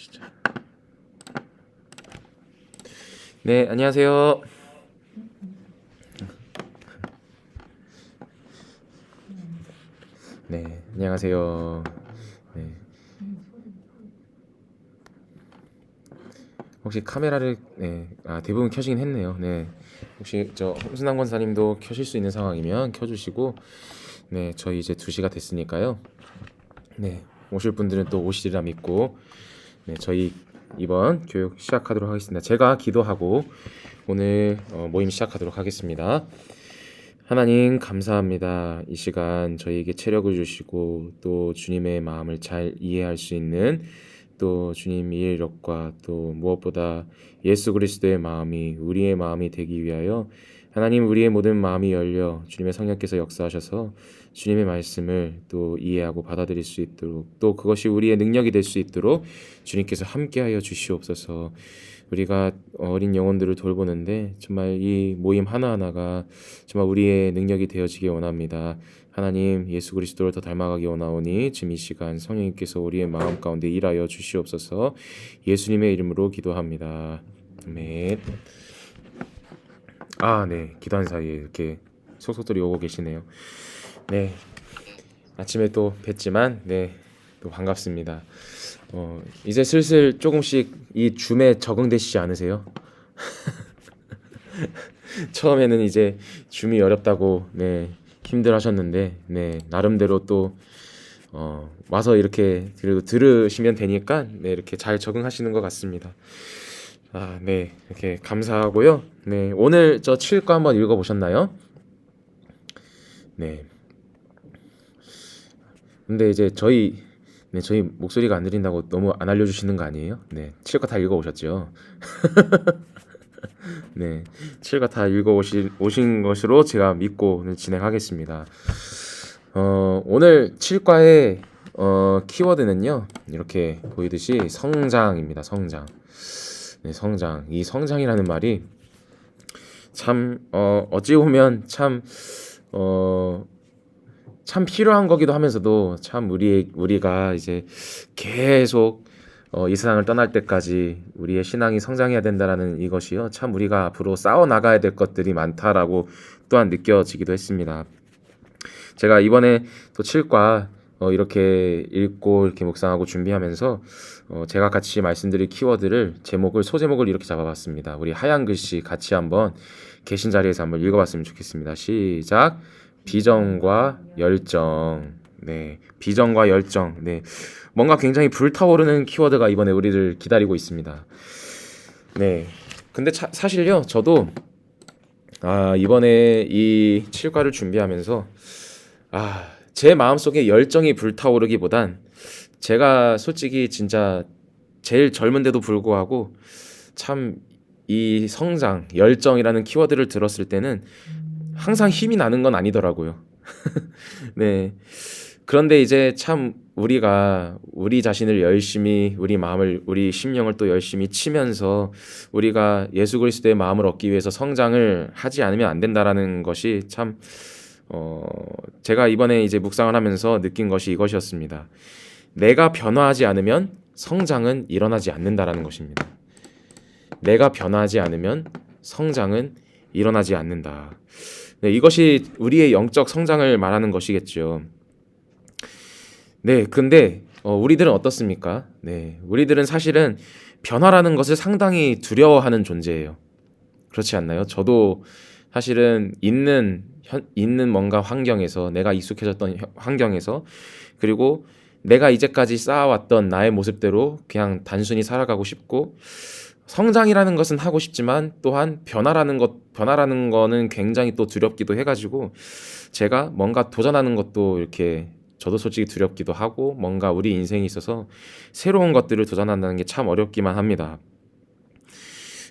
시작. 네, 안녕하세요. 네, 안녕하세요. 네. 혹시 카메라를 대부분 켜시긴 했네요. 네. 혹시 저 홍순환 권사님도 켜실 수 있는 상황이면 켜주시고, 네, 저희 이제 2시가 됐으니까요. 네, 오실 분들은 또 오시리라 믿고, 네, 저희 이번 교육 시작하도록 하겠습니다. 제가 기도하고 오늘 모임 시작하도록 하겠습니다. 하나님 감사합니다. 이 시간 저희에게 체력을 주시고 또 주님의 마음을 잘 이해할 수 있는 또 주님 이해력과 또 무엇보다 예수 그리스도의 마음이 우리의 마음이 되기 위하여 하나님 우리의 모든 마음이 열려 주님의 성령께서 역사하셔서 주님의 말씀을 또 이해하고 받아들일 수 있도록 또 그것이 우리의 능력이 될 수 있도록 주님께서 함께하여 주시옵소서. 우리가 어린 영혼들을 돌보는데 정말 이 모임 하나하나가 정말 우리의 능력이 되어지기 원합니다. 하나님 예수 그리스도를 더 닮아가기 원하오니 지금 이 시간 성령님께서 우리의 마음 가운데 일하여 주시옵소서. 예수님의 이름으로 기도합니다. 아멘. 네. 기도한 사이에 이렇게 속속들이 오고 계시네요. 네. 아침에 또 뵀지만 또 반갑습니다. 이제 슬슬 조금씩 이 줌에 적응되시지 않으세요? 처음에는 이제 줌이 어렵다고 힘들하셨는데 나름대로 또 와서 이렇게 그래도 들으시면 되니까 이렇게 잘 적응하시는 것 같습니다. 이렇게 감사하고요. 오늘 저 7과 한번 읽어보셨나요? 근데 이제 저희 목소리가 안 들린다고 너무 안 알려주시는 거 아니에요? 7과 다 읽어오셨죠? 7과 다 읽어오신 것으로 제가 믿고 오늘 진행하겠습니다. 오늘 7과의 키워드는요, 이렇게 보이듯이 성장입니다. 성장. 성장. 이 성장이라는 말이 참 어찌 보면 참 필요한 거기도 하면서도 참 우리가 이제 계속 이 세상을 떠날 때까지 우리의 신앙이 성장해야 된다라는 이것이요, 참 우리가 앞으로 싸워 나가야 될 것들이 많다라고 또한 느껴지기도 했습니다. 제가 이번에 또 7과 이렇게 읽고 이렇게 묵상하고 준비하면서 제가 같이 말씀드릴 키워드를 소제목을 이렇게 잡아봤습니다. 우리 하얀 글씨 같이 한번 계신 자리에서 한번 읽어봤으면 좋겠습니다. 시작. 비전과 열정. 비전과 열정. 뭔가 굉장히 불타오르는 키워드가 이번에 우리를 기다리고 있습니다. 근데 사실요, 저도 이번에 이 7과를 준비하면서 제 마음속에 열정이 불타오르기보단 제가 솔직히 진짜 제일 젊은데도 불구하고 참 이 성장, 열정이라는 키워드를 들었을 때는 항상 힘이 나는 건 아니더라고요. 그런데 이제 참 우리가 우리 자신을 열심히, 우리 마음을, 우리 심령을 또 열심히 치면서 우리가 예수 그리스도의 마음을 얻기 위해서 성장을 하지 않으면 안 된다라는 것이 참 제가 이번에 이제 묵상을 하면서 느낀 것이 이것이었습니다. 내가 변화하지 않으면 성장은 일어나지 않는다라는 것입니다. 내가 변화하지 않으면 성장은 일어나지 않는다. 이것이 우리의 영적 성장을 말하는 것이겠죠. 근데 우리들은 어떻습니까? 우리들은 사실은 변화라는 것을 상당히 두려워하는 존재예요. 그렇지 않나요? 저도 사실은 있는 뭔가 환경에서, 내가 익숙해졌던 환경에서, 그리고 내가 이제까지 쌓아왔던 나의 모습대로 그냥 단순히 살아가고 싶고, 성장이라는 것은 하고 싶지만 또한 변화라는 거는 굉장히 또 두렵기도 해가지고 제가 뭔가 도전하는 것도 이렇게 저도 솔직히 두렵기도 하고, 뭔가 우리 인생에 있어서 새로운 것들을 도전한다는 게 참 어렵기만 합니다.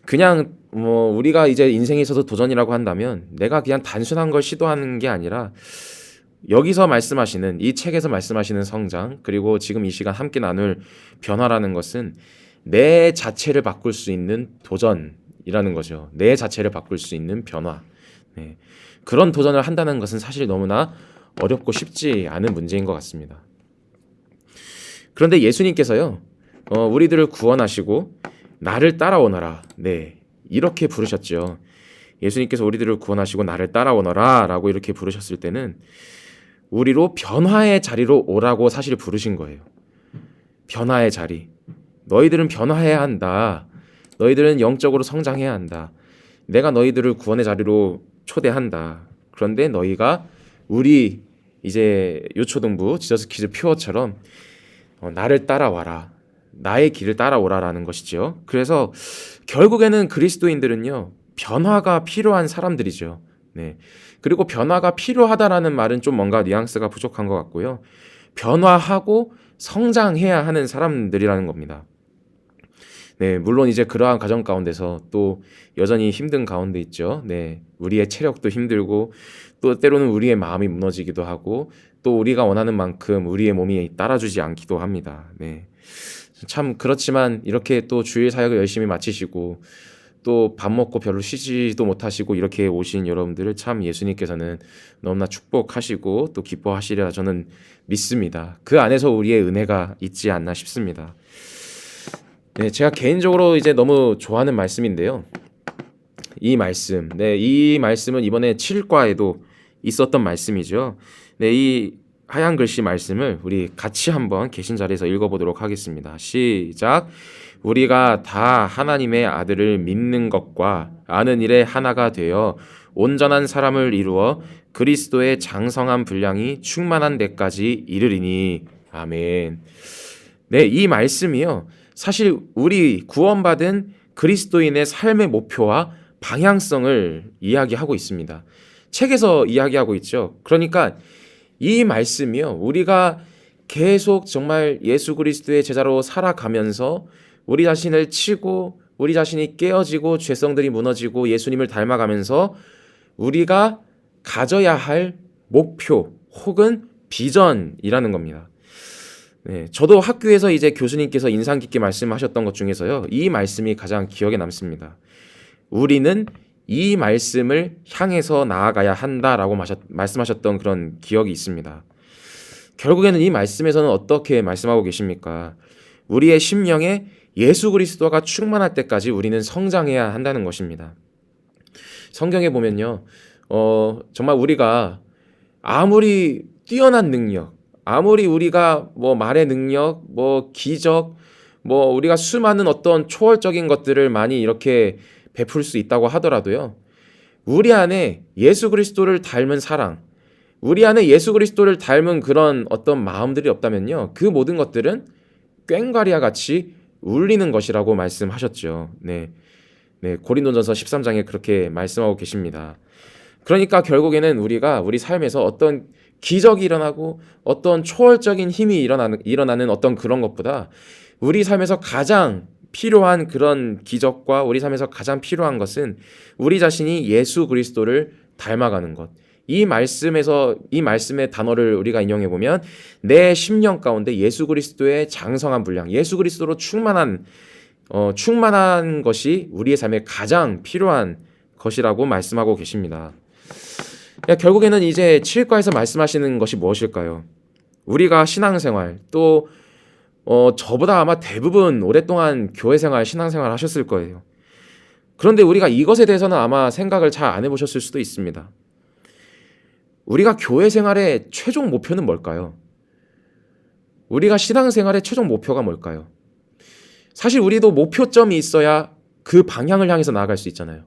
그냥 우리가 이제 인생에 있어서 도전이라고 한다면 내가 그냥 단순한 걸 시도하는 게 아니라 여기서 말씀하시는, 이 책에서 말씀하시는 성장, 그리고 지금 이 시간 함께 나눌 변화라는 것은 내 자체를 바꿀 수 있는 도전이라는 거죠. 내 자체를 바꿀 수 있는 변화. 그런 도전을 한다는 것은 사실 너무나 어렵고 쉽지 않은 문제인 것 같습니다. 그런데 예수님께서요, 우리들을 구원하시고 나를 따라오너라. 네, 이렇게 부르셨죠. 예수님께서 우리들을 구원하시고 나를 따라오너라 라고 이렇게 부르셨을 때는 우리로 변화의 자리로 오라고 사실 부르신 거예요. 변화의 자리. 너희들은 변화해야 한다. 너희들은 영적으로 성장해야 한다. 내가 너희들을 구원의 자리로 초대한다. 그런데 너희가 우리 이제 요초등부 지저스 키즈 퓨어처럼 나를 따라와라. 나의 길을 따라오라라는 것이죠. 그래서 결국에는 그리스도인들은요, 변화가 필요한 사람들이죠. 네. 그리고 변화가 필요하다라는 말은 좀 뭔가 뉘앙스가 부족한 것 같고요. 변화하고 성장해야 하는 사람들이라는 겁니다. 네, 물론 이제 그러한 가정 가운데서 또 여전히 힘든 가운데 있죠. 네, 우리의 체력도 힘들고 또 때로는 우리의 마음이 무너지기도 하고 또 우리가 원하는 만큼 우리의 몸이 따라주지 않기도 합니다. 네, 참 그렇지만 이렇게 또 주일 사역을 열심히 마치시고 또 밥 먹고 별로 쉬지도 못하시고 이렇게 오신 여러분들을 참 예수님께서는 너무나 축복하시고 또 기뻐하시리라 저는 믿습니다. 그 안에서 우리의 은혜가 있지 않나 싶습니다. 네, 제가 개인적으로 이제 너무 좋아하는 말씀인데요. 이 말씀, 네, 이 말씀은 이번에 7과에도 있었던 말씀이죠. 네, 이 하얀 글씨 말씀을 우리 같이 한번 계신 자리에서 읽어보도록 하겠습니다. 시작. 우리가 다 하나님의 아들을 믿는 것과 아는 일에 하나가 되어 온전한 사람을 이루어 그리스도의 장성한 분량이 충만한 데까지 이르리니. 아멘. 네, 이 말씀이요. 사실 우리 구원받은 그리스도인의 삶의 목표와 방향성을 이야기하고 있습니다. 책에서 이야기하고 있죠. 그러니까 이 말씀이요. 우리가 계속 정말 예수 그리스도의 제자로 살아가면서 우리 자신을 치고 우리 자신이 깨어지고 죄성들이 무너지고 예수님을 닮아가면서 우리가 가져야 할 목표 혹은 비전이라는 겁니다. 네, 저도 학교에서 이제 교수님께서 인상 깊게 말씀하셨던 것 중에서요, 이 말씀이 가장 기억에 남습니다. 우리는 이 말씀을 향해서 나아가야 한다라고 말씀하셨던 그런 기억이 있습니다. 결국에는 이 말씀에서는 어떻게 말씀하고 계십니까? 우리의 심령에 예수 그리스도가 충만할 때까지 우리는 성장해야 한다는 것입니다. 성경에 보면요, 정말 우리가 아무리 뛰어난 능력, 아무리 우리가 뭐 말의 능력, 뭐 기적, 뭐 우리가 수많은 어떤 초월적인 것들을 많이 이렇게 베풀 수 있다고 하더라도요, 우리 안에 예수 그리스도를 닮은 사랑, 우리 안에 예수 그리스도를 닮은 그런 어떤 마음들이 없다면요, 그 모든 것들은 꽹과리와 같이 울리는 것이라고 말씀하셨죠. 네, 고린도전서 13장에 그렇게 말씀하고 계십니다. 그러니까 결국에는 우리가 우리 삶에서 어떤 기적이 일어나고 어떤 초월적인 힘이 일어나는 어떤 그런 것보다 우리 삶에서 가장 필요한 그런 기적과 우리 삶에서 가장 필요한 것은 우리 자신이 예수 그리스도를 닮아가는 것. 이 말씀의 단어를 우리가 인용해 보면 내 심령 가운데 예수 그리스도의 장성한 분량, 예수 그리스도로 충만한 것이 우리의 삶에 가장 필요한 것이라고 말씀하고 계십니다. 결국에는 이제 7과에서 말씀하시는 것이 무엇일까요? 우리가 신앙생활 또 저보다 아마 대부분 오랫동안 교회생활, 신앙생활 하셨을 거예요. 그런데 우리가 이것에 대해서는 아마 생각을 잘 안 해보셨을 수도 있습니다. 우리가 교회생활의 최종 목표는 뭘까요? 우리가 신앙생활의 최종 목표가 뭘까요? 사실 우리도 목표점이 있어야 그 방향을 향해서 나아갈 수 있잖아요.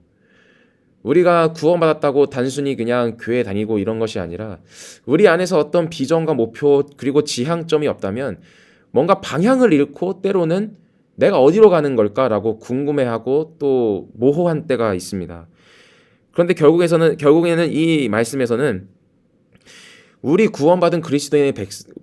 우리가 구원받았다고 단순히 그냥 교회 다니고 이런 것이 아니라 우리 안에서 어떤 비전과 목표 그리고 지향점이 없다면 뭔가 방향을 잃고 때로는 내가 어디로 가는 걸까라고 궁금해하고 또 모호한 때가 있습니다. 그런데 결국에는 이 말씀에서는 우리 구원받은 그리스도인의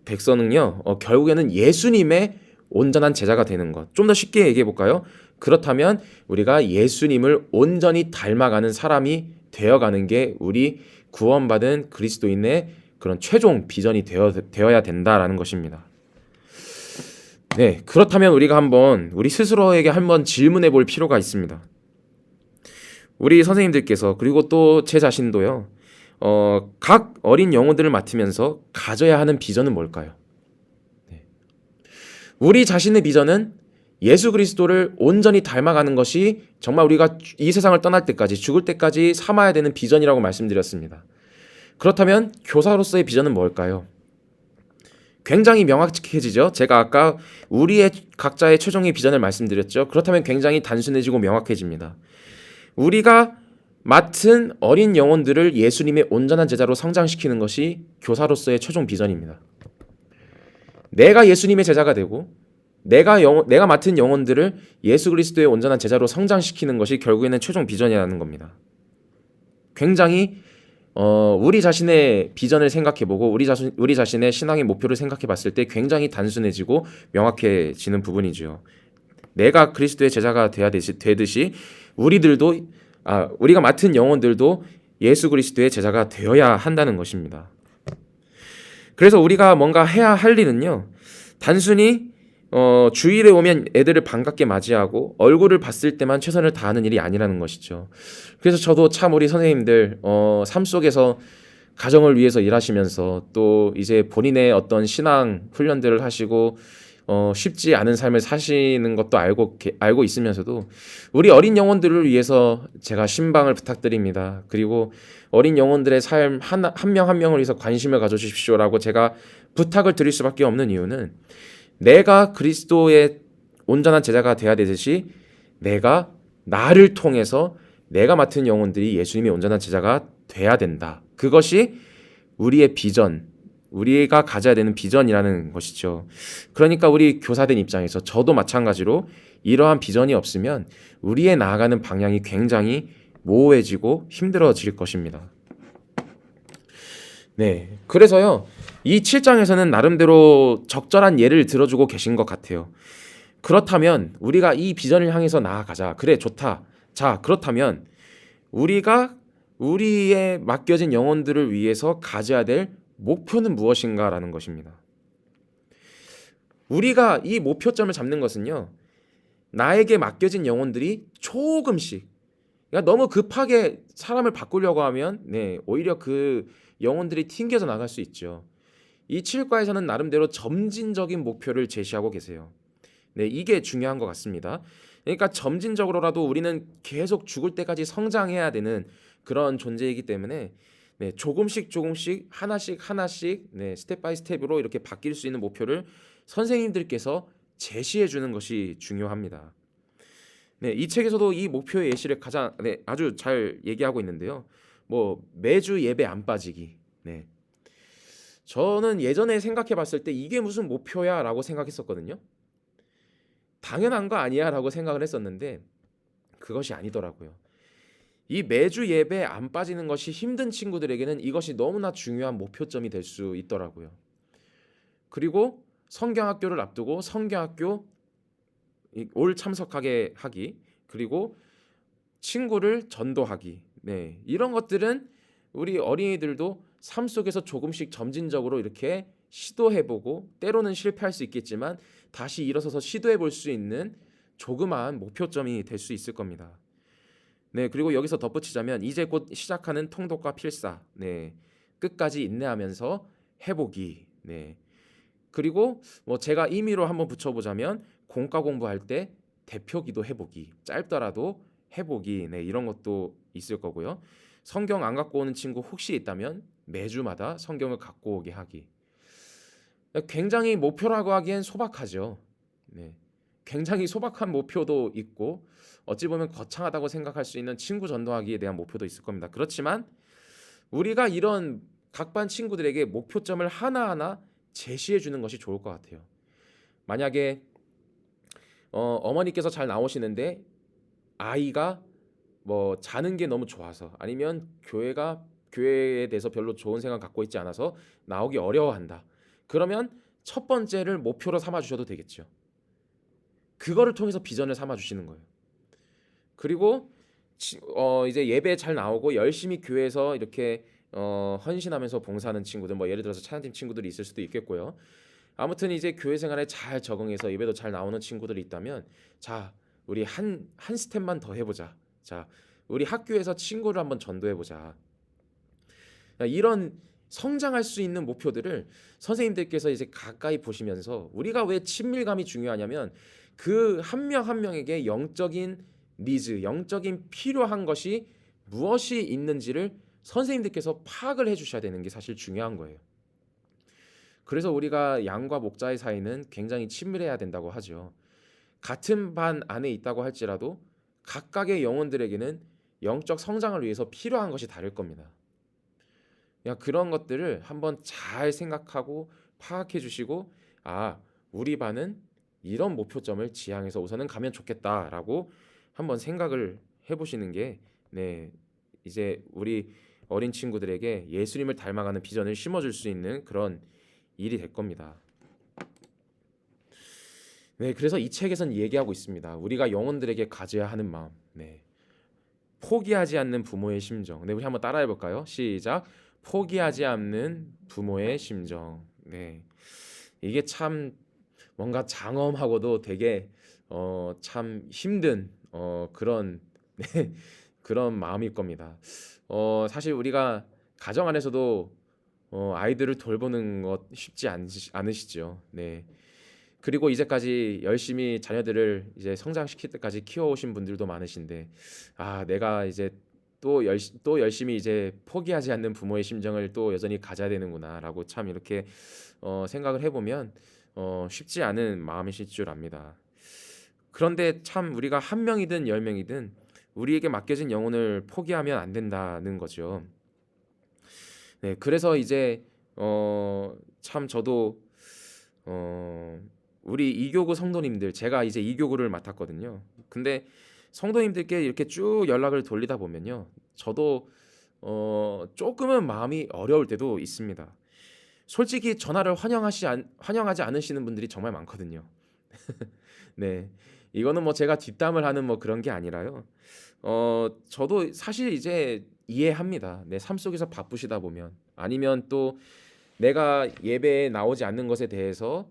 백성은요, 결국에는 예수님의 온전한 제자가 되는 것. 좀 더 쉽게 얘기해 볼까요? 그렇다면 우리가 예수님을 온전히 닮아가는 사람이 되어가는 게 우리 구원받은 그리스도인의 그런 최종 비전이 되어야 된다라는 것입니다. 네, 그렇다면 우리가 우리 스스로에게 한번 질문해 볼 필요가 있습니다. 우리 선생님들께서 그리고 또 제 자신도요, 각 어린 영혼들을 맡으면서 가져야 하는 비전은 뭘까요? 네. 우리 자신의 비전은 예수 그리스도를 온전히 닮아가는 것이 정말 우리가 이 세상을 떠날 때까지, 죽을 때까지 삼아야 되는 비전이라고 말씀드렸습니다. 그렇다면 교사로서의 비전은 뭘까요? 굉장히 명확해지죠. 제가 아까 우리의 각자의 최종의 비전을 말씀드렸죠. 그렇다면 굉장히 단순해지고 명확해집니다. 우리가 맡은 어린 영혼들을 예수님의 온전한 제자로 성장시키는 것이 교사로서의 최종 비전입니다. 내가 예수님의 제자가 되고 내가 맡은 영혼들을 예수 그리스도의 온전한 제자로 성장시키는 것이 결국에는 최종 비전이라는 겁니다. 굉장히 우리 자신의 비전을 생각해보고 우리 자신의 신앙의 목표를 생각해봤을 때 굉장히 단순해지고 명확해지는 부분이죠. 내가 그리스도의 제자가 되듯이 우리가 맡은 영혼들도 예수 그리스도의 제자가 되어야 한다는 것입니다. 그래서 우리가 뭔가 해야 할 일은요, 단순히 주일에 오면 애들을 반갑게 맞이하고 얼굴을 봤을 때만 최선을 다하는 일이 아니라는 것이죠. 그래서 저도 참 우리 선생님들 삶 속에서 가정을 위해서 일하시면서 또 이제 본인의 어떤 신앙 훈련들을 하시고 쉽지 않은 삶을 사시는 것도 알고 있으면서도 우리 어린 영혼들을 위해서 제가 신방을 부탁드립니다. 그리고 어린 영혼들의 삶 한 명 한 명을 위해서 관심을 가져주십시오라고 제가 부탁을 드릴 수밖에 없는 이유는, 내가 그리스도의 온전한 제자가 되어야 되듯이 나를 통해서 내가 맡은 영혼들이 예수님의 온전한 제자가 돼야 된다. 그것이 우리의 비전, 우리가 가져야 되는 비전이라는 것이죠. 그러니까 우리 교사된 입장에서 저도 마찬가지로 이러한 비전이 없으면 우리의 나아가는 방향이 굉장히 모호해지고 힘들어질 것입니다. 네, 그래서요, 이 7장에서는 나름대로 적절한 예를 들어주고 계신 것 같아요. 그렇다면 우리가 이 비전을 향해서 나아가자. 그래, 좋다. 자, 그렇다면 우리가 우리의 맡겨진 영혼들을 위해서 가져야 될 목표는 무엇인가라는 것입니다. 우리가 이 목표점을 잡는 것은요, 나에게 맡겨진 영혼들이 조금씩, 그러니까 너무 급하게 사람을 바꾸려고 하면 오히려 그 영혼들이 튕겨져 나갈 수 있죠. 이 7과에서는 나름대로 점진적인 목표를 제시하고 계세요. 이게 중요한 것 같습니다. 그러니까 점진적으로라도 우리는 계속 죽을 때까지 성장해야 되는 그런 존재이기 때문에 조금씩 하나씩 스텝 바이 스텝으로 이렇게 바뀔 수 있는 목표를 선생님들께서 제시해 주는 것이 중요합니다. 이 책에서도 이 목표의 예시를 아주 잘 얘기하고 있는데요. 매주 예배 안 빠지기. 저는 예전에 생각해 봤을 때 이게 무슨 목표야 라고 생각했었거든요. 당연한 거 아니야 라고 생각을 했었는데 그것이 아니더라고요. 이 매주 예배 안 빠지는 것이 힘든 친구들에게는 이것이 너무나 중요한 목표점이 될 수 있더라고요. 그리고 성경학교를 앞두고 성경학교 올 참석하게 하기, 그리고 친구를 전도하기, 이런 것들은 우리 어린이들도 삶 속에서 조금씩 점진적으로 이렇게 시도해보고 때로는 실패할 수 있겠지만 다시 일어서서 시도해볼 수 있는 조그마한 목표점이 될 수 있을 겁니다. 그리고 여기서 덧붙이자면 이제 곧 시작하는 통독과 필사, 끝까지 인내하면서 해보기, 그리고 제가 임의로 한번 붙여보자면 공과 공부할 때 대표기도 해보기, 짧더라도 해보기, 이런 것도 있을 거고요. 성경 안 갖고 오는 친구 혹시 있다면 매주마다 성경을 갖고 오게 하기. 굉장히 목표라고 하기엔 소박하죠. 굉장히 소박한 목표도 있고 어찌 보면 거창하다고 생각할 수 있는 친구 전도하기에 대한 목표도 있을 겁니다. 그렇지만 우리가 이런 각반 친구들에게 목표점을 하나하나 제시해 주는 것이 좋을 것 같아요. 만약에 어머니께서 잘 나오시는데 아이가 자는 게 너무 좋아서, 아니면 교회에 대해서 별로 좋은 생각 갖고 있지 않아서 나오기 어려워한다. 그러면 첫 번째를 목표로 삼아 주셔도 되겠죠. 그거를 통해서 비전을 삼아 주시는 거예요. 그리고 이제 예배 잘 나오고 열심히 교회에서 이렇게 헌신하면서 봉사하는 친구들, 예를 들어서 찬양팀 친구들이 있을 수도 있겠고요. 아무튼 이제 교회 생활에 잘 적응해서 예배도 잘 나오는 친구들이 있다면, 자, 우리 한 스텝만 더 해보자. 자, 우리 학교에서 친구를 한번 전도해보자. 이런 성장할 수 있는 목표들을 선생님들께서 이제 가까이 보시면서, 우리가 왜 친밀감이 중요하냐면 그 한 명 한 명에게 영적인 니즈, 영적인 필요한 것이 무엇이 있는지를 선생님들께서 파악을 해주셔야 되는 게 사실 중요한 거예요. 그래서 우리가 양과 목자의 사이는 굉장히 친밀해야 된다고 하죠. 같은 반 안에 있다고 할지라도 각각의 영혼들에게는 영적 성장을 위해서 필요한 것이 다를 겁니다. 그런 것들을 한번 잘 생각하고 파악해 주시고, 우리 반은 이런 목표점을 지향해서 우선은 가면 좋겠다라고 한번 생각을 해보시는 게, 이제 우리 어린 친구들에게 예수님을 닮아가는 비전을 심어줄 수 있는 그런 일이 될 겁니다. 그래서 이 책에선 얘기하고 있습니다. 우리가 영혼들에게 가져야 하는 마음. 포기하지 않는 부모의 심정. 우리 한번 따라해 볼까요? 시작. 포기하지 않는 부모의 심정. 이게 참 뭔가 장엄하고도 되게 참 힘든 그런 그런 마음일 겁니다. 사실 우리가 가정 안에서도 아이들을 돌보는 것 쉽지 않으시죠. 그리고 이제까지 열심히 자녀들을 이제 성장시킬 때까지 키워오신 분들도 많으신데, 내가 이제 또 열심히 이제 포기하지 않는 부모의 심정을 또 여전히 가져야 되는구나라고 참 이렇게 생각을 해보면 쉽지 않은 마음이실 줄 압니다. 그런데 참 우리가 한 명이든 10명이든 우리에게 맡겨진 영혼을 포기하면 안 된다는 거죠. 그래서 이제 참 저도 우리 이교구 성도님들, 제가 이제 이교구를 맡았거든요. 근데 성도님들께 이렇게 쭉 연락을 돌리다 보면요, 저도 조금은 마음이 어려울 때도 있습니다. 솔직히 전화를 환영하지 않으시는 분들이 정말 많거든요. 이거는 뭐 제가 뒷담을 하는 뭐 그런 게 아니라요. 저도 사실 이제 이해합니다. 내 삶 속에서 바쁘시다 보면, 아니면 또 내가 예배에 나오지 않는 것에 대해서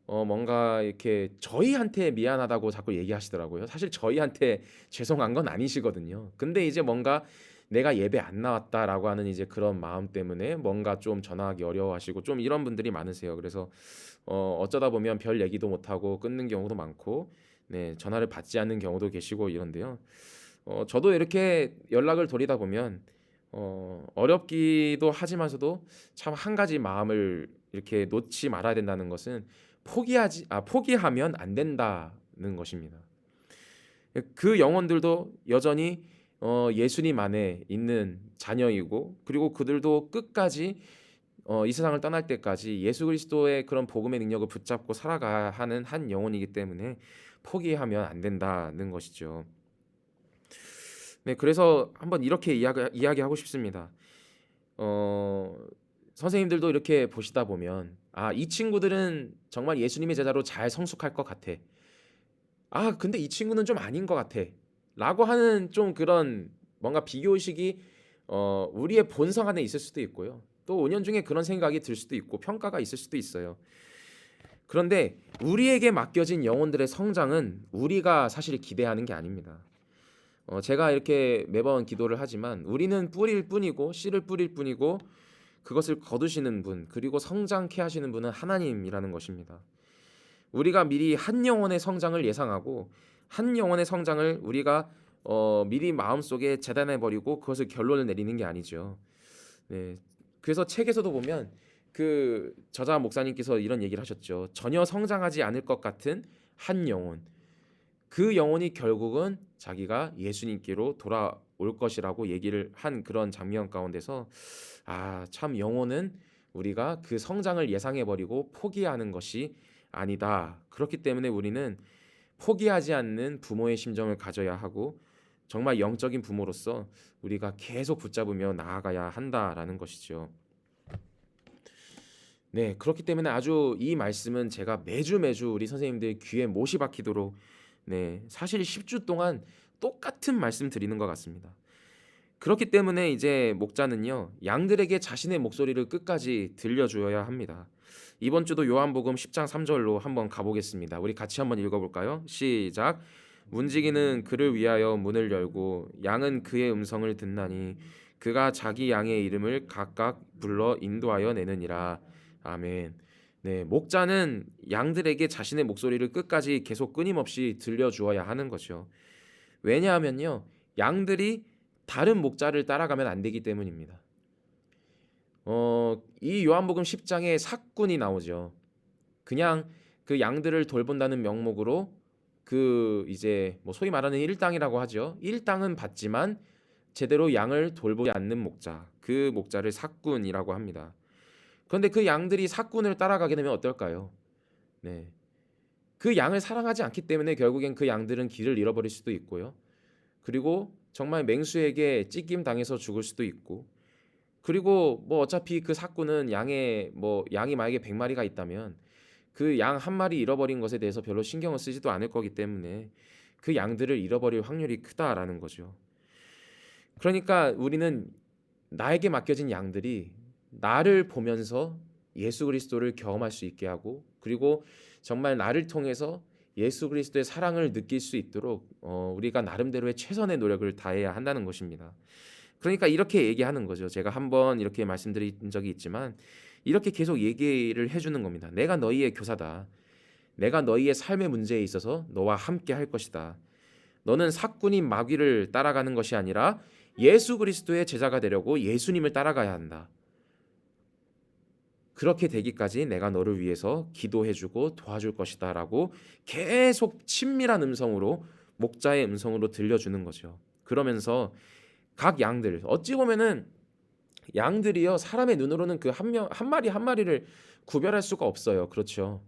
뭔가 이렇게 저희한테 미안하다고 자꾸 얘기하시더라고요. 사실 저희한테 죄송한 건 아니시거든요. 근데 이제 뭔가 내가 예배 안 나왔다라고 하는 이제 그런 마음 때문에 뭔가 좀 전화하기 어려워하시고 좀 이런 분들이 많으세요. 그래서 어쩌다 보면 별 얘기도 못 하고 끊는 경우도 많고, 전화를 받지 않는 경우도 계시고 이런데요. 저도 이렇게 연락을 돌리다 보면 어렵기도 하지만서도 참 한 가지 마음을 이렇게 놓지 말아야 된다는 것은 포기하면 안 된다는 것입니다. 그 영혼들도 여전히 예수님 안에 있는 자녀이고, 그리고 그들도 끝까지 이 세상을 떠날 때까지 예수 그리스도의 그런 복음의 능력을 붙잡고 살아가야 하는 한 영혼이기 때문에 포기하면 안 된다는 것이죠. 그래서 한번 이렇게 이야기하고 싶습니다. 선생님들도 이렇게 보시다 보면, 이 친구들은 정말 예수님의 제자로 잘 성숙할 것 같아. 근데 이 친구는 좀 아닌 것 같아. 라고 하는 좀 그런 뭔가 비교의식이 우리의 본성 안에 있을 수도 있고요. 또 은연중에 그런 생각이 들 수도 있고 평가가 있을 수도 있어요. 그런데 우리에게 맡겨진 영혼들의 성장은 우리가 사실 기대하는 게 아닙니다. 제가 이렇게 매번 기도를 하지만 우리는 뿌릴 뿐이고 씨를 뿌릴 뿐이고, 그것을 거두시는 분, 그리고 성장케 하시는 분은 하나님이라는 것입니다. 우리가 미리 한 영혼의 성장을 예상하고 한 영혼의 성장을 우리가 미리 마음속에 재단해버리고 그것을 결론을 내리는 게 아니죠. 그래서 책에서도 보면 그 저자 목사님께서 이런 얘기를 하셨죠. 전혀 성장하지 않을 것 같은 한 영혼, 그 영혼이 결국은 자기가 예수님께로 돌아올 것이라고 얘기를 한 그런 장면 가운데서, 참 영혼은 우리가 그 성장을 예상해버리고 포기하는 것이 아니다. 그렇기 때문에 우리는 포기하지 않는 부모의 심정을 가져야 하고, 정말 영적인 부모로서 우리가 계속 붙잡으며 나아가야 한다라는 것이죠. 그렇기 때문에 아주 이 말씀은 제가 매주 우리 선생님들 귀에 못이 박히도록 사실 10주 동안 똑같은 말씀 드리는 것 같습니다. 그렇기 때문에 이제 목자는요, 양들에게 자신의 목소리를 끝까지 들려주어야 합니다. 이번 주도 요한복음 10장 3절로 한번 가보겠습니다. 우리 같이 한번 읽어볼까요? 시작. 문지기는 그를 위하여 문을 열고 양은 그의 음성을 듣나니 그가 자기 양의 이름을 각각 불러 인도하여 내느니라. 아멘. 네, 목자는 양들에게 자신의 목소리를 끝까지 계속 끊임없이 들려주어야 하는 거죠. 왜냐하면요, 양들이 다른 목자를 따라가면 안 되기 때문입니다. 이 요한복음 10장에 삭군이 나오죠. 그냥 그 양들을 돌본다는 명목으로 그 이제 뭐 소위 말하는 일당이라고 하죠. 일당은 받지만 제대로 양을 돌보지 않는 목자, 그 목자를 삭군이라고 합니다. 그런데 그 양들이 삭군을 따라가게 되면 어떨까요? 네. 그 양을 사랑하지 않기 때문에 결국엔 그 양들은 길을 잃어버릴 수도 있고요. 그리고 정말 맹수에게 찢김 당해서 죽을 수도 있고, 그리고 뭐 어차피 그 삭군은 양이 만약에 100마리가 있다면 그 양 한 마리 잃어버린 것에 대해서 별로 신경을 쓰지도 않을 거기 때문에 그 양들을 잃어버릴 확률이 크다라는 거죠. 그러니까 우리는 나에게 맡겨진 양들이 나를 보면서 예수 그리스도를 경험할 수 있게 하고, 그리고 정말 나를 통해서 예수 그리스도의 사랑을 느낄 수 있도록 우리가 나름대로의 최선의 노력을 다해야 한다는 것입니다. 그러니까 이렇게 얘기하는 거죠. 제가 한번 이렇게 말씀드린 적이 있지만 이렇게 계속 얘기를 해주는 겁니다. 내가 너희의 교사다. 내가 너희의 삶의 문제에 있어서 너와 함께 할 것이다. 너는 삭군인 마귀를 따라가는 것이 아니라 예수 그리스도의 제자가 되려고 예수님을 따라가야 한다. 그렇게 되기까지 내가 너를 위해서 기도해주고 도와줄 것이다 라고 계속 친밀한 음성으로, 목자의 음성으로 들려주는 거죠. 그러면서 각 양들, 어찌 보면은 양들이요, 사람의 눈으로는 그 한 마리 한 마리를 구별할 수가 없어요. 그렇죠.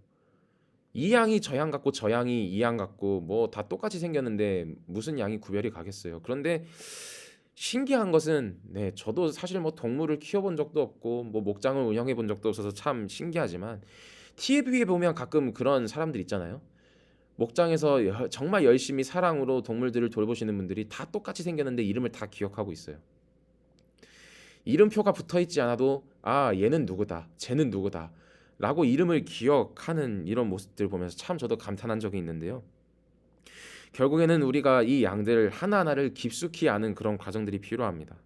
이 양이 저 양 같고 저 양이 이 양 같고 뭐 다 똑같이 생겼는데 무슨 양이 구별이 가겠어요. 그런데 신기한 것은, 네, 저도 사실 뭐 동물을 키워본 적도 없고 뭐 목장을 운영해 본 적도 없어서 참 신기하지만 TV에 보면 가끔 그런 사람들 있잖아요. 목장에서 정말 열심히 사랑으로 동물들을 돌보시는 분들이 다 똑같이 생겼는데 이름을 다 기억하고 있어요. 이름표가 붙어 있지 않아도 아, 얘는 누구다, 쟤는 누구다 라고 이름을 기억하는 이런 모습들 보면서 참 저도 감탄한 적이 있는데요. 결국에는 우리가 이 양들 하나하나를 깊숙이 아는 그런 과정들이 필요합니다.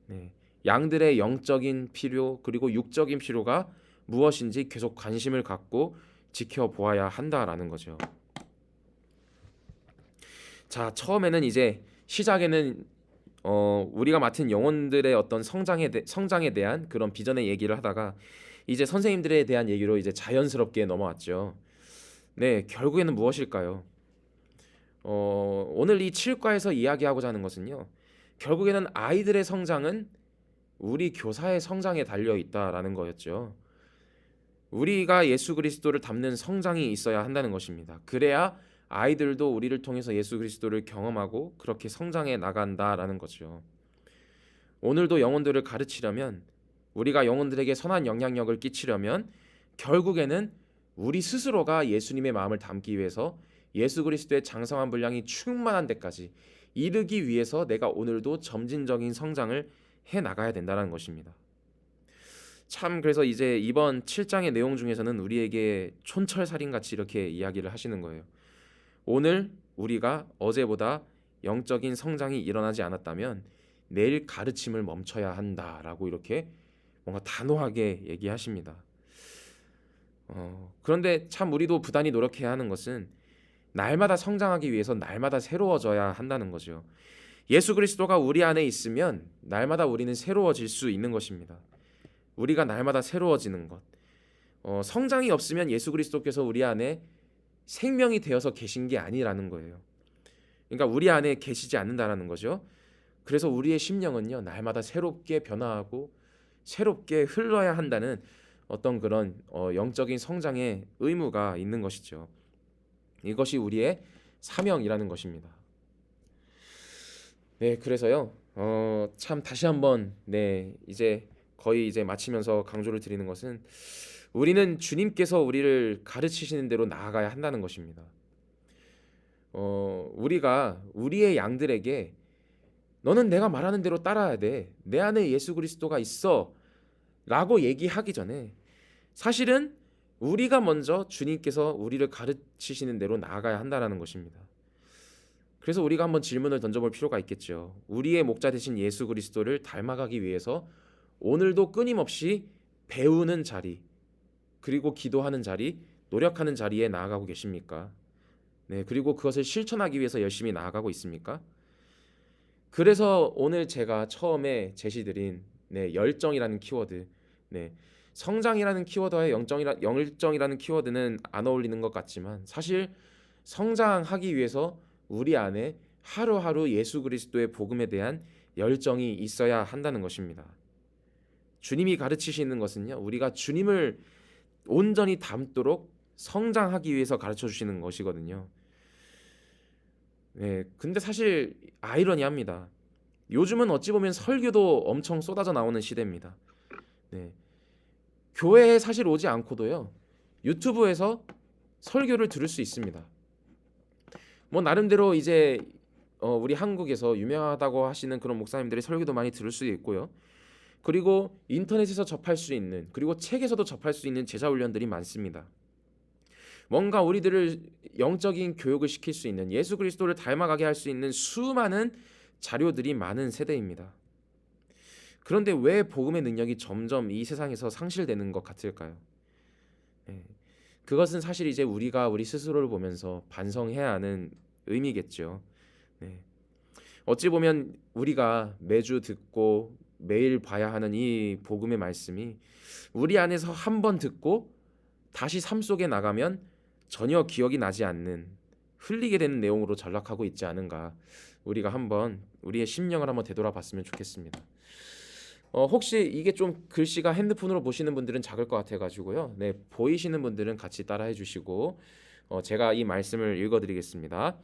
네. 양들의 영적인 필요, 그리고 육적인 필요가 무엇인지 계속 관심을 갖고 지켜보아야 한다라는 거죠. 자, 처음에는 이제 시작에는 우리가 맡은 영혼들의 어떤 성장에 대한 그런 비전의 얘기를 하다가 이제 선생님들에 대한 얘기로 이제 자연스럽게 넘어왔죠. 네, 결국에는 무엇일까요? 오늘 이 7과에서 이야기하고자 하는 것은요, 결국에는 아이들의 성장은 우리 교사의 성장에 달려 있다라는 거였죠. 우리가 예수 그리스도를 닮는 성장이 있어야 한다는 것입니다. 그래야 아이들도 우리를 통해서 예수 그리스도를 경험하고 그렇게 성장해 나간다라는 거죠. 오늘도 영혼들을 가르치려면, 우리가 영혼들에게 선한 영향력을 끼치려면 결국에는 우리 스스로가 예수님의 마음을 담기 위해서 예수 그리스도의 장성한 분량이 충만한 데까지 이르기 위해서 내가 오늘도 점진적인 성장을 해 나가야 된다는 것입니다. 참, 그래서 이제 이번 7장의 내용 중에서는 우리에게 촌철살인같이 이렇게 이야기를 하시는 거예요. 오늘 우리가 어제보다 영적인 성장이 일어나지 않았다면 내일 가르침을 멈춰야 한다라고 이렇게 뭔가 단호하게 얘기하십니다. 그런데 참 우리도 부단히 노력해야 하는 것은 날마다 성장하기 위해서 날마다 새로워져야 한다는 거죠. 예수 그리스도가 우리 안에 있으면 날마다 우리는 새로워질 수 있는 것입니다. 우리가 날마다 새로워지는 것. 성장이 없으면 예수 그리스도께서 우리 안에 생명이 되어서 계신 게 아니라는 거예요. 그러니까 우리 안에 계시지 않는다라는 거죠. 그래서 우리의 심령은요, 날마다 새롭게 변화하고 새롭게 흘러야 한다는 어떤 그런 영적인 성장의 의무가 있는 것이죠. 이것이 우리의 사명이라는 것입니다. 네, 그래서요, 참 다시 한번, 네, 이제 거의 이제 마치면서 강조를 드리는 것은 우리는 주님께서 우리를 가르치시는 대로 나아가야 한다는 것입니다. 우리가 우리의 양들에게 너는 내가 말하는 대로 따라야 돼, 내 안에 예수 그리스도가 있어 라고 얘기하기 전에 사실은 우리가 먼저 주님께서 우리를 가르치시는 대로 나아가야 한다는 것입니다. 그래서 우리가 한번 질문을 던져볼 필요가 있겠죠. 우리의 목자 되신 예수 그리스도를 닮아가기 위해서 오늘도 끊임없이 배우는 자리, 그리고 기도하는 자리, 노력하는 자리에 나아가고 계십니까? 네, 그리고 그것을 실천하기 위해서 열심히 나아가고 있습니까? 그래서 오늘 제가 처음에 제시드린 열정이라는 키워드, 네, 성장이라는 키워드와 열정이라는 키워드는 안 어울리는 것 같지만 사실 성장하기 위해서 우리 안에 하루하루 예수 그리스도의 복음에 대한 열정이 있어야 한다는 것입니다. 주님이 가르치시는 것은요, 우리가 주님을 온전히 닮도록 성장하기 위해서 가르쳐 주시는 것이거든요. 네, 근데 사실 아이러니합니다. 요즘은 어찌 보면 설교도 엄청 쏟아져 나오는 시대입니다. 네, 교회에 사실 오지 않고도요, 유튜브에서 설교를 들을 수 있습니다. 뭐 나름대로 이제 우리 한국에서 유명하다고 하시는 그런 목사님들의 설교도 많이 들을 수 있고요. 그리고 인터넷에서 접할 수 있는, 그리고 책에서도 접할 수 있는 제자 훈련들이 많습니다. 뭔가 우리들을 영적인 교육을 시킬 수 있는, 예수 그리스도를 닮아가게 할 수 있는 수많은 자료들이 많은 세대입니다. 그런데 왜 복음의 능력이 점점 이 세상에서 상실되는 것 같을까요? 네. 그것은 사실 이제 우리가 우리 스스로를 보면서 반성해야 하는 의미겠죠. 네. 어찌 보면 우리가 매주 듣고 매일 봐야 하는 이 복음의 말씀이 우리 안에서 한 번 듣고 다시 삶 속에 나가면 전혀 기억이 나지 않는, 흘리게 되는 내용으로 전락하고 있지 않은가, 우리가 한번 우리의 심령을 한번 되돌아봤으면 좋겠습니다. 혹시 이게 좀 글씨가 핸드폰으로 보시는 분들은 작을 것 같아가지고요, 네, 보이시는 분들은 같이 따라해 주시고 제가 이 말씀을 읽어드리겠습니다.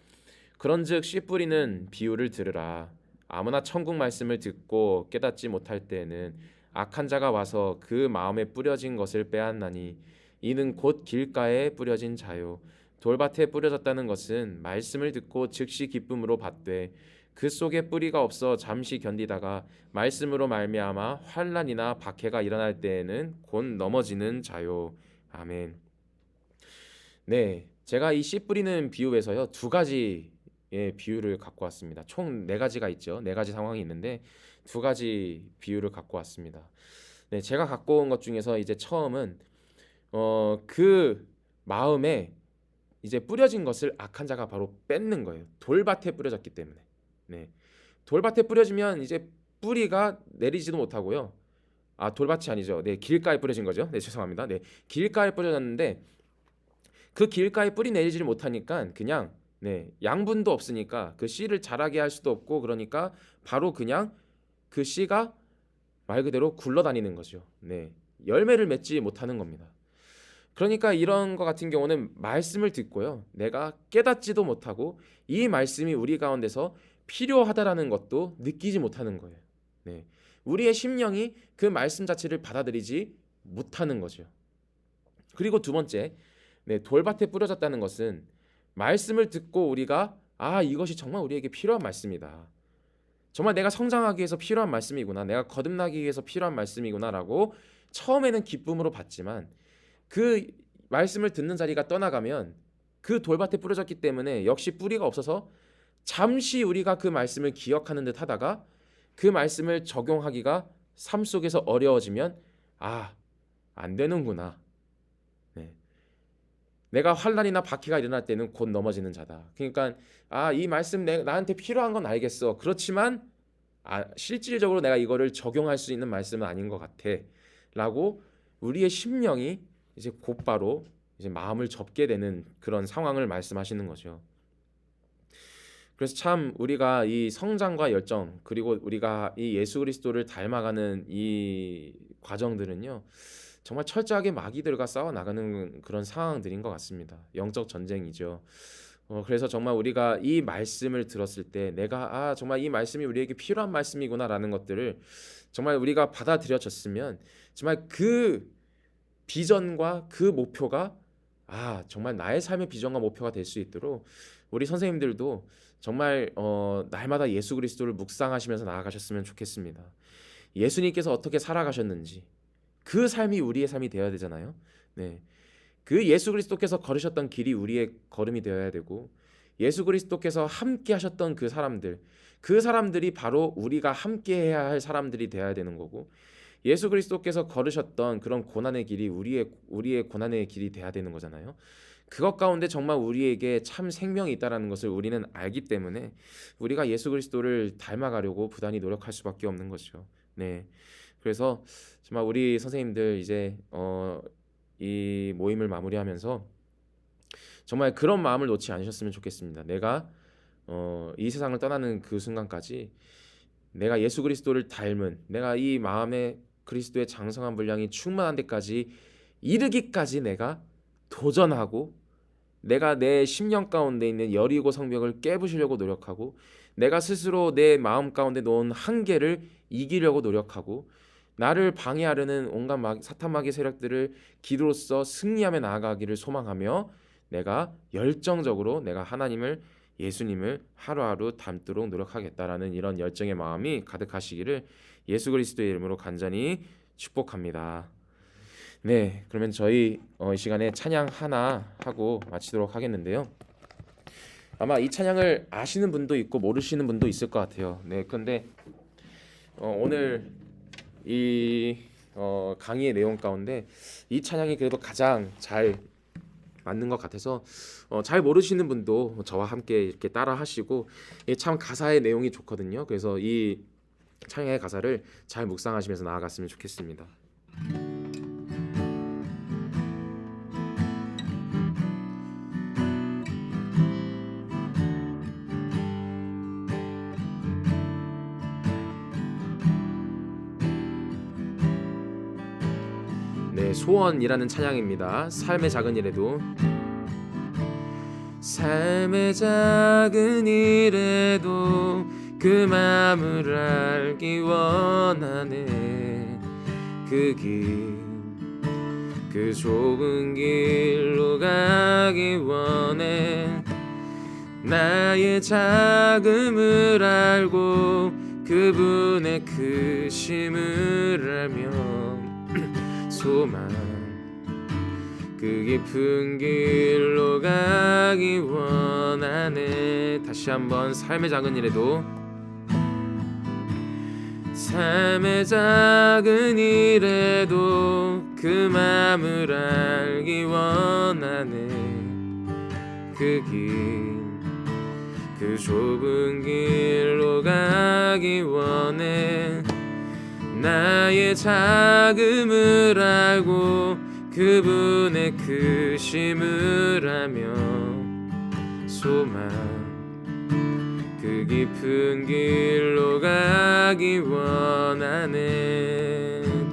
그런즉 씨 뿌리는 비유를 들으라. 아무나 천국 말씀을 듣고 깨닫지 못할 때에는 악한 자가 와서 그 마음에 뿌려진 것을 빼앗나니 이는 곧 길가에 뿌려진 자요. 돌밭에 뿌려졌다는 것은 말씀을 듣고 즉시 기쁨으로 받되 그 속에 뿌리가 없어 잠시 견디다가 말씀으로 말미암아 환난이나 박해가 일어날 때에는 곧 넘어지는 자요. 아멘. 네, 제가 이 씨 뿌리는 비유에서요, 두 가지 비유를 갖고 왔습니다. 총 네 가지가 있죠. 네 가지 상황이 있는데 두 가지 비유를 갖고 왔습니다. 네, 제가 갖고 온 것 중에서 이제 처음은 그 마음에 이제 뿌려진 것을 악한 자가 바로 뺏는 거예요. 돌밭에 뿌려졌기 때문에. 네, 돌밭에 뿌려지면 이제 뿌리가 내리지도 못하고요. 아, 돌밭이 아니죠. 네, 길가에 뿌려진 거죠. 네, 죄송합니다. 네, 길가에 뿌려졌는데 그 길가에 뿌리 내리지를 못하니까 그냥, 네, 양분도 없으니까 그 씨를 자라게 할 수도 없고, 그러니까 바로 그냥 그 씨가 말 그대로 굴러다니는 거죠. 네, 열매를 맺지 못하는 겁니다. 그러니까 이런 거 같은 경우는 말씀을 듣고요, 내가 깨닫지도 못하고 이 말씀이 우리 가운데서 필요하다라는 것도 느끼지 못하는 거예요. 네, 우리의 심령이 그 말씀 자체를 받아들이지 못하는 거죠. 그리고 두 번째, 네, 돌밭에 뿌려졌다는 것은 말씀을 듣고 우리가 이것이 정말 우리에게 필요한 말씀이다, 정말 내가 성장하기 위해서 필요한 말씀이구나, 내가 거듭나기 위해서 필요한 말씀이구나라고 처음에는 기쁨으로 받지만 그 말씀을 듣는 자리가 떠나가면 그 돌밭에 뿌려졌기 때문에 역시 뿌리가 없어서 잠시 우리가 그 말씀을 기억하는 듯 하다가 그 말씀을 적용하기가 삶 속에서 어려워지면 안 되는구나, 네, 내가 환난이나 박해가 일어날 때는 곧 넘어지는 자다. 그러니까 이 말씀 나한테 필요한 건 알겠어. 그렇지만 실질적으로 내가 이거를 적용할 수 있는 말씀은 아닌 것 같아 라고 우리의 심령이 이제 곧바로 이제 마음을 접게 되는 그런 상황을 말씀하시는 거죠. 그래서 참 우리가 이 성장과 열정, 그리고 우리가 이 예수 그리스도를 닮아가는 이 과정들은요, 정말 철저하게 마귀들과 싸워 나가는 그런 상황들인 것 같습니다. 영적 전쟁이죠. 그래서 정말 우리가 이 말씀을 들었을 때 내가 정말 이 말씀이 우리에게 필요한 말씀이구나라는 것들을 정말 우리가 받아들여졌으면 정말 그 비전과 그 목표가 정말 나의 삶의 비전과 목표가 될 수 있도록 우리 선생님들도 정말 날마다 예수 그리스도를 묵상하시면서 나아가셨으면 좋겠습니다. 예수님께서 어떻게 살아가셨는지 그 삶이 우리의 삶이 되어야 되잖아요. 네, 그 예수 그리스도께서 걸으셨던 길이 우리의 걸음이 되어야 되고, 예수 그리스도께서 함께 하셨던 그 사람들이 바로 우리가 함께 해야 할 사람들이 되어야 되는 거고, 예수 그리스도께서 걸으셨던 그런 고난의 길이 우리의 고난의 길이 돼야 되는 거잖아요. 그것 가운데 정말 우리에게 참 생명이 있다라는 것을 우리는 알기 때문에 우리가 예수 그리스도를 닮아가려고 부단히 노력할 수밖에 없는 거죠. 네. 그래서 정말 우리 선생님들 이제 이 모임을 마무리하면서 정말 그런 마음을 놓지 않으셨으면 좋겠습니다. 내가 이 세상을 떠나는 그 순간까지 내가 예수 그리스도를 닮은, 내가 이 마음에 그리스도의 장성한 분량이 충만한 데까지 이르기까지 내가 도전하고, 내가 내 심령 가운데 있는 여리고 성벽을 깨부시려고 노력하고, 내가 스스로 내 마음 가운데 놓은 한계를 이기려고 노력하고, 나를 방해하려는 온갖 사탄 마귀 세력들을 기도로써 승리하며 나아가기를 소망하며, 내가 열정적으로 내가 하나님을, 예수님을 하루하루 닮도록 노력하겠다라는 이런 열정의 마음이 가득하시기를 예수 그리스도의 이름으로 간절히 축복합니다. 네, 그러면 저희 이 시간에 찬양 하나 하고 마치도록 하겠는데요. 아마 이 찬양을 아시는 분도 있고 모르시는 분도 있을 것 같아요. 네, 그런데 오늘 이 강의의 내용 가운데 이 찬양이 그래도 가장 잘 맞는 것 같아서 잘 모르시는 분도 저와 함께 이렇게 따라 하시고, 참 가사의 내용이 좋거든요. 그래서 이 찬양의 가사를 잘 묵상하시면서 나아갔으면 좋겠습니다. 네, 소원이라는 찬양입니다. 삶의 작은 일에도. 삶의 작은 일에도 그 마음을 알기 원하네. 그 길, 그 좁은 길로 가기 원해. 나의 작음을 알고 그분의 크심을 알며 소망, 그 깊은 길로 가기 원하네. 다시 한번 삶의 작은 일에도, 삶의 작은 일에도 그 마음을 알기 원하네. 그 길, 그 좁은 길로 가기 원해. 나의 작음을 알고 그분의 크심을 알며 소망, 그 깊은 길로 가기 원하네.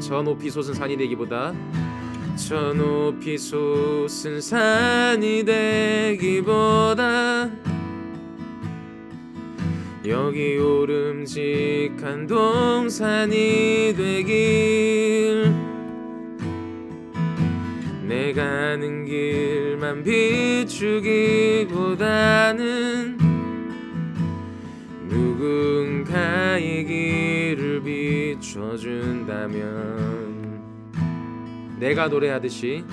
저 높이 솟은 산이 되기보다, 저 높이 솟은 산이 되기보다 여기 오름직한 동산이 되길. 내 가는 길만 비추기보다는 누군가의 길을 비춰준다면, 내가 노래하듯이,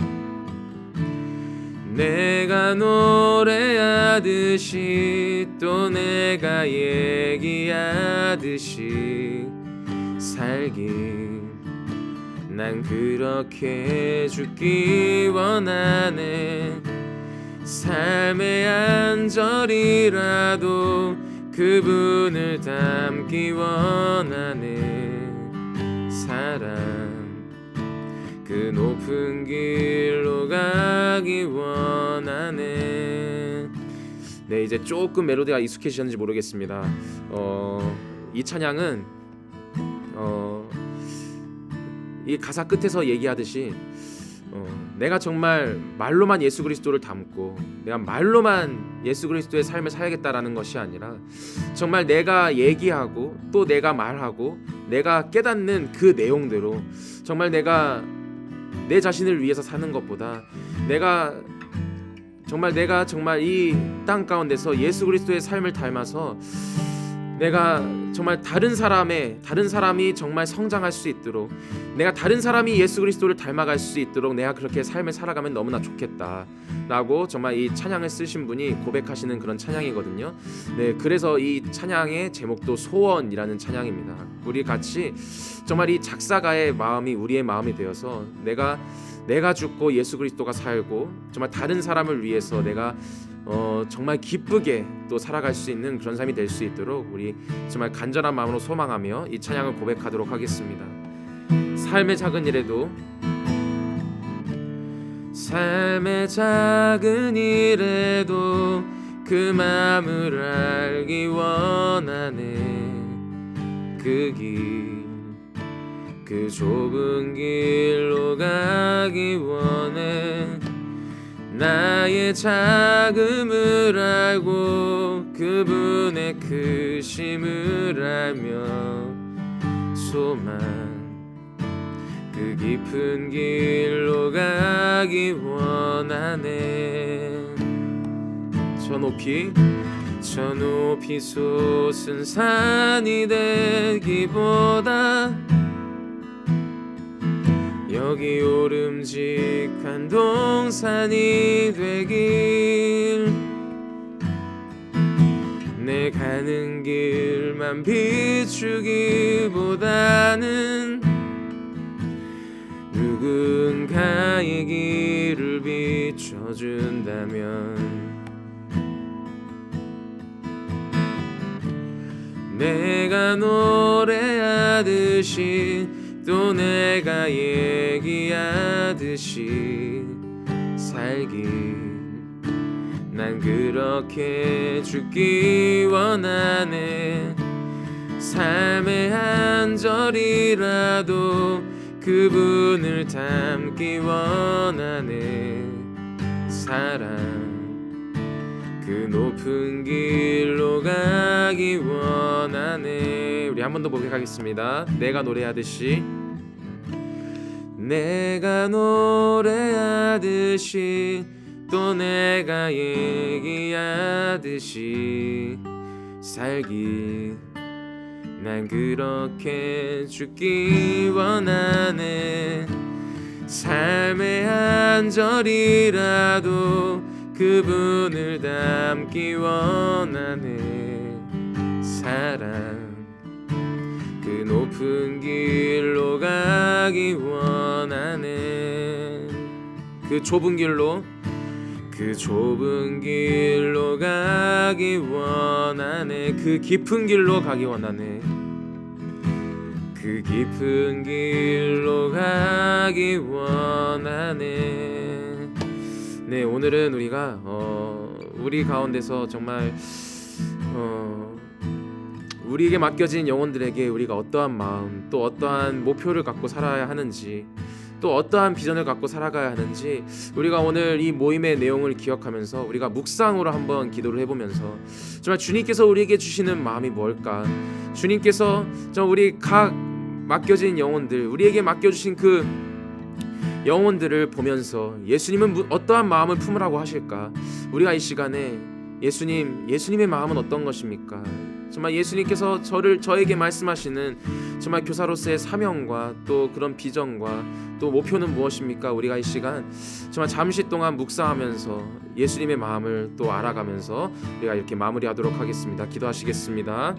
내가 노래하듯이 또 내가 얘기하듯이 살길, 난 그렇게 죽기 원하네. 삶의 한 절이라도 그분을 닮기 원하네. 사랑, 그 높은 길로 가기 원하네. 네, 이제 조금 멜로디가 익숙해지셨는지 모르겠습니다. 이 찬양은 이 가사 끝에서 얘기하듯이 내가 정말 말로만 예수 그리스도를 닮고 내가 말로만 예수 그리스도의 삶을 살겠다라는 것이 아니라, 정말 내가 얘기하고 또 내가 말하고 내가 깨닫는 그 내용대로 정말 내가 내 자신을 위해서 사는 것보다, 내가 정말 이 땅 가운데서 예수 그리스도의 삶을 닮아서 내가 정말 다른 사람이 정말 성장할 수 있도록, 내가 다른 사람이 예수 그리스도를 닮아갈 수 있도록 내가 그렇게 삶을 살아가면 너무나 좋겠다 라고 정말 이 찬양을 쓰신 분이 고백하시는 그런 찬양이거든요. 네, 그래서 이 찬양의 제목도 소원이라는 찬양입니다. 우리 같이 정말 이 작사가의 마음이 우리의 마음이 되어서 내가 죽고 예수 그리스도가 살고 정말 다른 사람을 위해서 내가 정말 기쁘게 또 살아갈 수 있는 그런 삶이 될 수 있도록 우리 정말 간절한 마음으로 소망하며 이 찬양을 고백하도록 하겠습니다. 삶의 작은 일에도, 삶의 작은 일에도 그 마음을 알기 원하네. 그 좁은 길로 가기 원해. 나의 작음을 알고 그분의 크심을 알며 소망, 그 깊은 길로 가기 원하네. 저 높이 솟은 산이 되기보다 여기 오름직한 동산이 되길, 내 가는 길만 비추기보다는 누군가의 길을 비춰준다면 내가 노래하듯이 또 내가 얘기하듯이 살길, 난 그렇게 죽기 원하네. 삶의 한 절이라도 그분을 닮기 원하네. 사랑, 그 높은 길로 가기 원하네. 우리 한 번 더 고백하겠습니다. 내가 노래하듯이 또 내가 얘기하듯이 살기, 난 그렇게 죽기 원하네. 삶의 한 절이라도 그분을 닮기 원하네. 사랑, 그 높은 길로 가기 원하네. 그 좁은 길로 가기 원하네. 그 깊은 길로 가기 원하네. 그 깊은 길로 가기 원하네. 네, 오늘은 우리가 우리 가운데서 정말 우리에게 맡겨진 영혼들에게 우리가 어떠한 마음, 또 어떠한 목표를 갖고 살아야 하는지, 또 어떠한 비전을 갖고 살아가야 하는지 우리가 오늘 이 모임의 내용을 기억하면서 우리가 묵상으로 한번 기도를 해보면서 정말 주님께서 우리에게 주시는 마음이 뭘까, 주님께서 우리 각 맡겨진 영혼들, 우리에게 맡겨주신 그 영혼들을 보면서 예수님은 어떠한 마음을 품으라고 하실까. 우리가 이 시간에 예수님의 마음은 어떤 것입니까? 정말 예수님께서 저에게 말씀하시는 정말 교사로서의 사명과 또 그런 비전과 또 목표는 무엇입니까? 우리가 이 시간 정말 잠시 동안 묵상하면서 예수님의 마음을 또 알아가면서 우리가 이렇게 마무리하도록 하겠습니다. 기도하시겠습니다.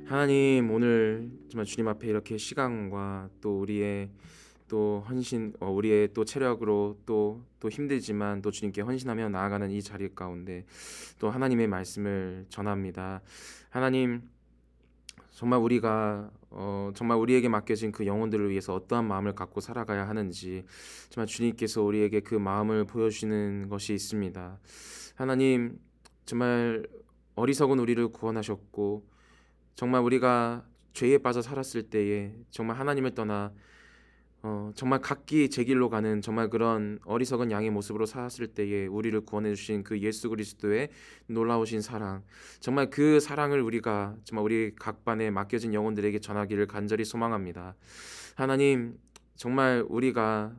하나님, 오늘 정말 주님 앞에 이렇게 시간과 또 우리의 또 헌신, 우리의 또 체력으로 또 힘들지만 또 주님께 헌신하며 나아가는 이 자리 가운데 또 하나님의 말씀을 전합니다. 하나님, 정말 우리가 정말 우리에게 맡겨진 그 영혼들을 위해서 어떠한 마음을 갖고 살아가야 하는지 정말 주님께서 우리에게 그 마음을 보여주시는 것이 있습니다. 하나님, 정말 어리석은 우리를 구원하셨고 정말 우리가 죄에 빠져 살았을 때에 정말 하나님을 떠나 정말 각기 제 길로 가는 정말 그런 어리석은 양의 모습으로 살았을 때에 우리를 구원해 주신 그 예수 그리스도의 놀라우신 사랑, 정말 그 사랑을 우리가 정말 우리 각반에 맡겨진 영혼들에게 전하기를 간절히 소망합니다. 하나님, 정말 우리가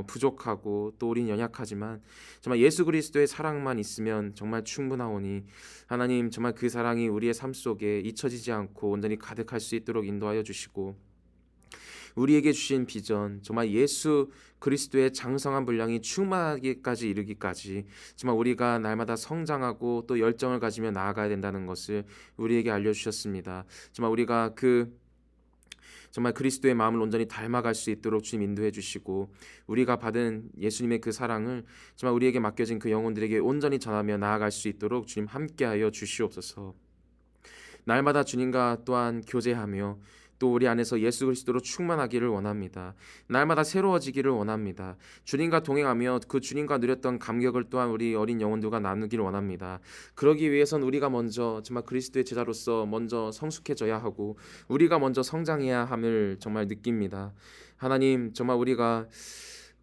부족하고 또 우린 연약하지만 정말 예수 그리스도의 사랑만 있으면 정말 충분하오니 하나님, 정말 그 사랑이 우리의 삶 속에 잊혀지지 않고 온전히 가득할 수 있도록 인도하여 주시고 우리에게 주신 비전, 정말 예수 그리스도의 장성한 분량이 충만하기까지 이르기까지 정말 우리가 날마다 성장하고 또 열정을 가지며 나아가야 된다는 것을 우리에게 알려주셨습니다. 정말 우리가 정말 그리스도의 마음을 온전히 닮아갈 수 있도록 주님 인도해 주시고 우리가 받은 예수님의 그 사랑을 정말 우리에게 맡겨진 그 영혼들에게 온전히 전하며 나아갈 수 있도록 주님 함께하여 주시옵소서. 날마다 주님과 또한 교제하며 또 우리 안에서 예수 그리스도로 충만하기를 원합니다. 날마다 새로워지기를 원합니다. 주님과 동행하며 그 주님과 누렸던 감격을 또한 우리 어린 영혼들과 나누기를 원합니다. 그러기 위해선 우리가 먼저 정말 그리스도의 제자로서 먼저 성숙해져야 하고 우리가 먼저 성장해야 함을 정말 느낍니다. 하나님, 정말 우리가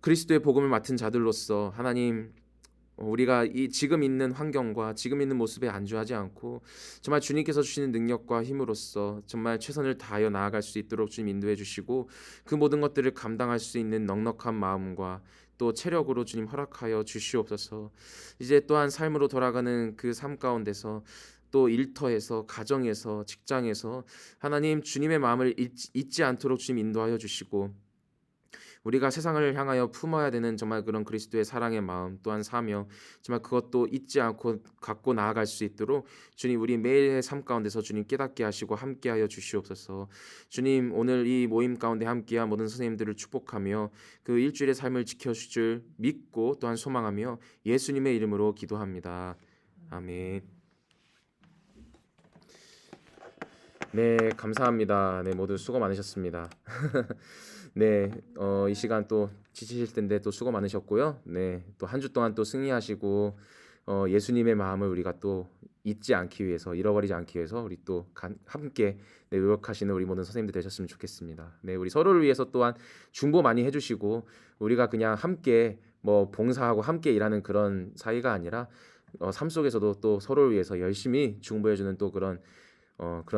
그리스도의 복음을 맡은 자들로서 하나님, 우리가 이 지금 있는 환경과 지금 있는 모습에 안주하지 않고 정말 주님께서 주시는 능력과 힘으로써 정말 최선을 다하여 나아갈 수 있도록 주님 인도해 주시고 그 모든 것들을 감당할 수 있는 넉넉한 마음과 또 체력으로 주님 허락하여 주시옵소서. 이제 또한 삶으로 돌아가는 그 삶 가운데서 또 일터에서 가정에서 직장에서 하나님 주님의 마음을 잊지 않도록 주님 인도하여 주시고 우리가 세상을 향하여 품어야 되는 정말 그런 그리스도의 사랑의 마음 또한 사며 정말 그것도 잊지 않고 갖고 나아갈 수 있도록 주님 우리 매일의 삶 가운데서 주님 깨닫게 하시고 함께하여 주시옵소서. 주님, 오늘 이 모임 가운데 함께한 모든 선생님들을 축복하며 그 일주일의 삶을 지켜주실 줄 믿고 또한 소망하며 예수님의 이름으로 기도합니다. 아멘. 네, 감사합니다. 네, 모두 수고 많으셨습니다. 네, 이 시간 또 지치실 텐데 또 수고 많으셨고요. 네, 또 한 주 동안 또 승리하시고 예수님의 마음을 우리가 또 잊지 않기 위해서 잃어버리지 않기 위해서 우리 또 함께 네, 노력하시는 우리 모든 선생님들 되셨으면 좋겠습니다. 네, 우리 서로를 위해서 또한 중보 많이 해주시고 우리가 그냥 함께 뭐 봉사하고 함께 일하는 그런 사이가 아니라 삶 속에서도 또 서로를 위해서 열심히 중보해주는 또 그런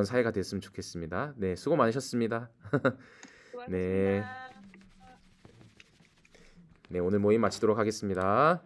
사이가 됐으면 좋겠습니다. 네, 수고 많으셨습니다. 네, 수고하셨습니다. 네, 오늘 모임 마치도록 하겠습니다.